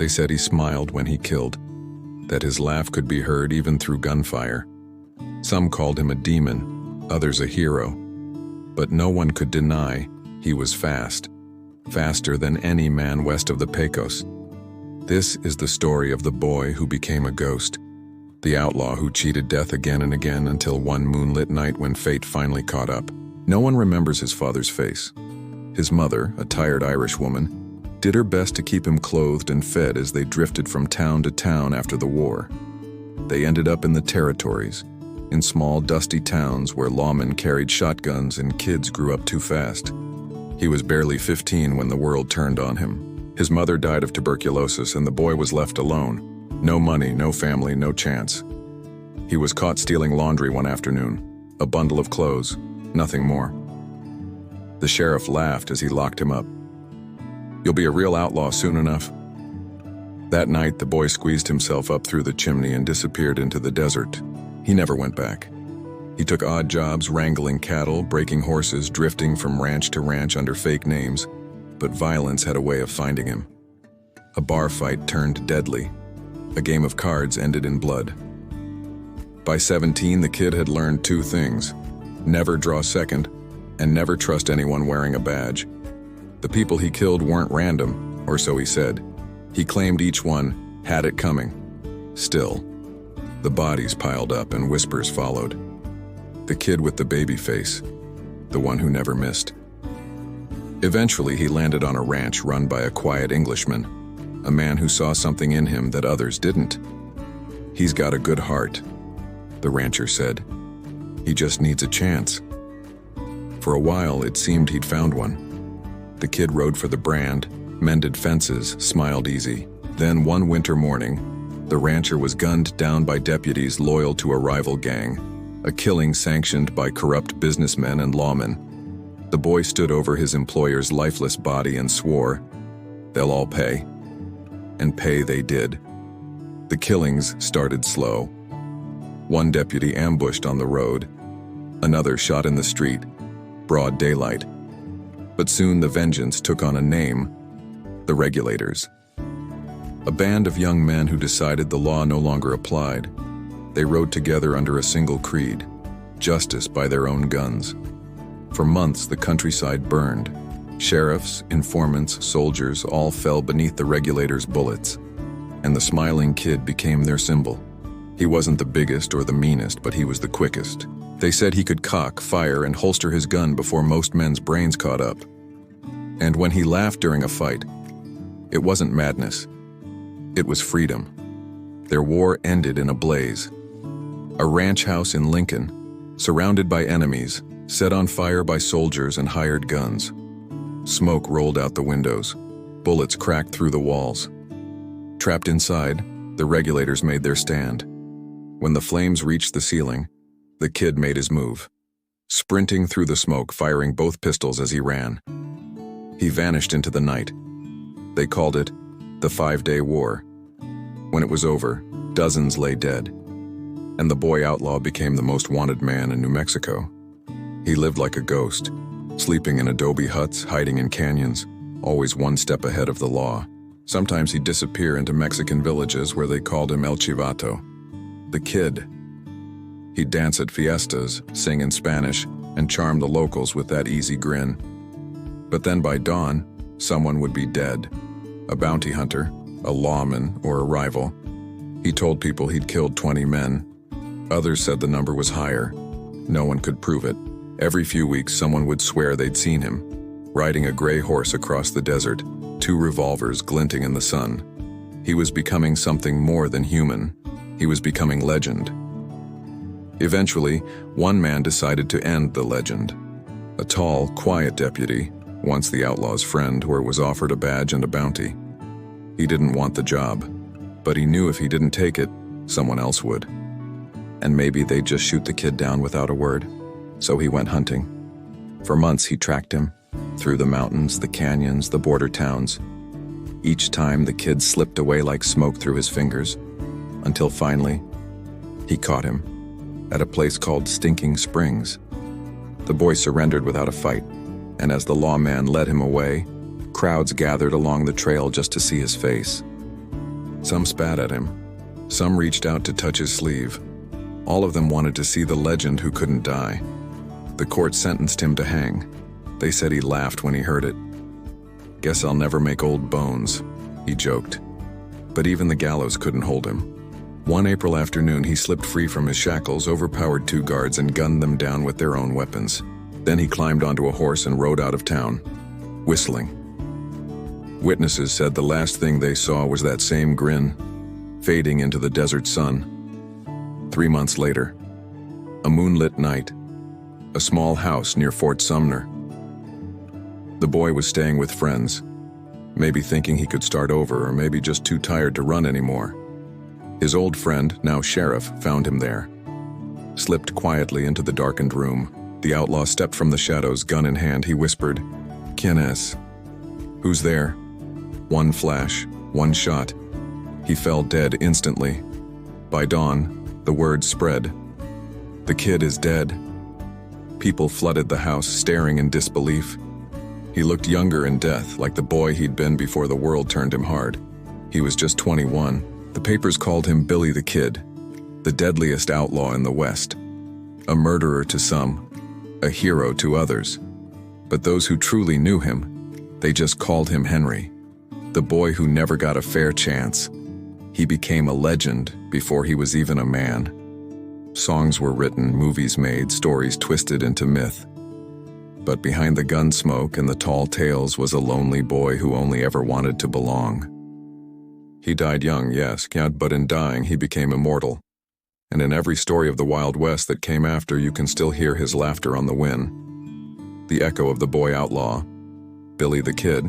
They said he smiled when he killed, that his laugh could be heard even through gunfire. Some called him a demon, others a hero, but no one could deny he was fast, faster than any man west of the Pecos. This is the story of the boy who became a ghost, the outlaw who cheated death again and again until one moonlit night when fate finally caught up. No one remembers his father's face. His mother, a tired Irish woman, did her best to keep him clothed and fed as they drifted from town to town after the war. They ended up in the territories, in small dusty towns where lawmen carried shotguns and kids grew up too fast. He was barely 15 when the world turned on him. His mother died of tuberculosis and the boy was left alone. No money, no family, no chance. He was caught stealing laundry one afternoon, a bundle of clothes, nothing more. The sheriff laughed as he locked him up. "You'll be a real outlaw soon enough." That night, the boy squeezed himself up through the chimney and disappeared into the desert. He never went back. He took odd jobs wrangling cattle, breaking horses, drifting from ranch to ranch under fake names, but violence had a way of finding him. A bar fight turned deadly. A game of cards ended in blood. By 17, the kid had learned two things: never draw second, and never trust anyone wearing a badge. The people he killed weren't random, or so he said. He claimed each one had it coming. Still, the bodies piled up and whispers followed. The kid with the baby face, the one who never missed. Eventually, he landed on a ranch run by a quiet Englishman, a man who saw something in him that others didn't. "He's got a good heart," the rancher said. "He just needs a chance." For a while, it seemed he'd found one. The kid rode for the brand, mended fences, smiled easy. Then one winter morning, the rancher was gunned down by deputies loyal to a rival gang, a killing sanctioned by corrupt businessmen and lawmen. The boy stood over his employer's lifeless body and swore, "They'll all pay." And pay they did. The killings started slow. One deputy ambushed on the road, another shot in the street, broad daylight. But soon the vengeance took on a name: the Regulators. A band of young men who decided the law no longer applied. They rode together under a single creed: justice by their own guns. For months, the countryside burned. Sheriffs, informants, soldiers all fell beneath the Regulators' bullets, and the smiling kid became their symbol. He wasn't the biggest or the meanest, but he was the quickest. They said he could cock, fire, and holster his gun before most men's brains caught up. And when he laughed during a fight, it wasn't madness. It was freedom. Their war ended in a blaze. A ranch house in Lincoln, surrounded by enemies, set on fire by soldiers and hired guns. Smoke rolled out the windows. Bullets cracked through the walls. Trapped inside, the Regulators made their stand. When the flames reached the ceiling, the kid made his move, sprinting through the smoke, firing both pistols as he ran. He vanished into the night. They called it the 5-Day War. When it was over, dozens lay dead, and the boy outlaw became the most wanted man in New Mexico. He lived like a ghost, sleeping in adobe huts, hiding in canyons, always one step ahead of the law. Sometimes he'd disappear into Mexican villages where they called him El Chivato, the kid. He'd dance at fiestas, sing in Spanish, and charm the locals with that easy grin. But then by dawn, someone would be dead. A bounty hunter, a lawman, or a rival. He told people he'd killed 20 men. Others said the number was higher. No one could prove it. Every few weeks, someone would swear they'd seen him, riding a gray horse across the desert, 2 revolvers glinting in the sun. He was becoming something more than human. He was becoming legend. Eventually, one man decided to end the legend. A tall, quiet deputy, once the outlaw's friend, who was offered a badge and a bounty. He didn't want the job, but he knew if he didn't take it, someone else would. And maybe they'd just shoot the kid down without a word. So he went hunting. For months he tracked him, through the mountains, the canyons, the border towns. Each time the kid slipped away like smoke through his fingers, until finally, he caught him, at a place called Stinking Springs. The boy surrendered without a fight, and as the lawman led him away, crowds gathered along the trail just to see his face. Some spat at him. Some reached out to touch his sleeve. All of them wanted to see the legend who couldn't die. The court sentenced him to hang. They said he laughed when he heard it. "Guess I'll never make old bones," he joked. But even the gallows couldn't hold him. One April afternoon, he slipped free from his shackles, overpowered 2 guards, and gunned them down with their own weapons. Then he climbed onto a horse and rode out of town, whistling. Witnesses said the last thing they saw was that same grin, fading into the desert sun. 3 months later, a moonlit night, a small house near Fort Sumner. The boy was staying with friends, maybe thinking he could start over, or maybe just too tired to run anymore. His old friend, now sheriff, found him there. Slipped quietly into the darkened room. The outlaw stepped from the shadows, gun in hand. He whispered, "Quien es?" "Who's there?" One flash, one shot. He fell dead instantly. By dawn, the word spread. "The kid is dead." People flooded the house, staring in disbelief. He looked younger in death, like the boy he'd been before the world turned him hard. He was just 21. The papers called him Billy the Kid, the deadliest outlaw in the West. A murderer to some, a hero to others. But those who truly knew him, they just called him Henry, the boy who never got a fair chance. He became a legend before he was even a man. Songs were written, movies made, stories twisted into myth. But behind the gun smoke and the tall tales was a lonely boy who only ever wanted to belong. He died young, yes, but in dying he became immortal. And in every story of the Wild West that came after, you can still hear his laughter on the wind. The echo of the boy outlaw, Billy the Kid,